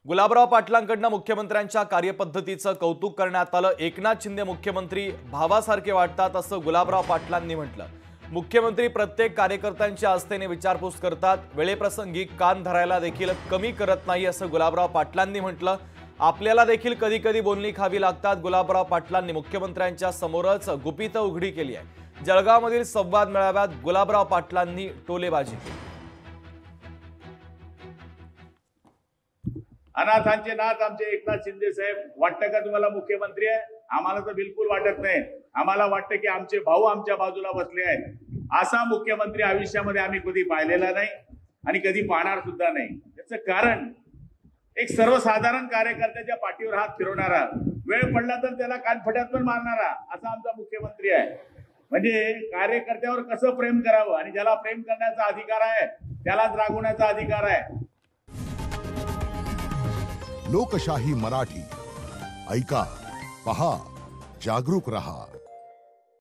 गुलाबराव पाटलांकडून मुख्यमंत्र्यांच्या कार्यपद्धतीचं कौतुक करण्यात आलं। एकनाथ शिंदे मुख्यमंत्री भावासारखे वाटतात असं गुलाबराव पाटलांनी म्हटलं। मुख्यमंत्री प्रत्येक कार्यकर्त्यांच्या आस्थेने विचारपूस करतात, वेळेप्रसंगी कान धरायला देखील कमी करत नाही असं गुलाबराव पाटलांनी म्हटलं। आपल्याला देखील कधी कधी बोलणी खावी लागतात। गुलाबराव पाटलांनी मुख्यमंत्र्यांच्या समोरच गुपितं उघडी केली आहे। जळगावमधील संवाद मेळाव्यात गुलाबराव पाटलांनी टोलेबाजी केली। अनाथांचे नाथ आमचे एकनाथ शिंदे साहेब वाटतं का तुम्हाला मुख्यमंत्री आहे? आम्हाला तर बिलकुल वाटत नाही। आम्हाला वाटतं की आमचे भाऊ आमच्या बाजूला बसले आहेत। असा मुख्यमंत्री आयुष्यामध्ये आम्ही कधी पाहिलेला नाही आणि कधी पाहणार सुद्धा नाही। याचं कारण एक सर्वसाधारण कार्यकर्त्याच्या पाठीवर हात फिरवणारा, वेळ पडला तर त्याला कानफट्यात पण मारणारा असा आमचा मुख्यमंत्री आहे। म्हणजे कार्यकर्त्यावर कसं प्रेम करावं आणि ज्याला प्रेम करण्याचा अधिकार आहे त्यालाच रागवण्याचा अधिकार आहे। लोकशाही मराठी ऐका, पहा, जागरूक रहा।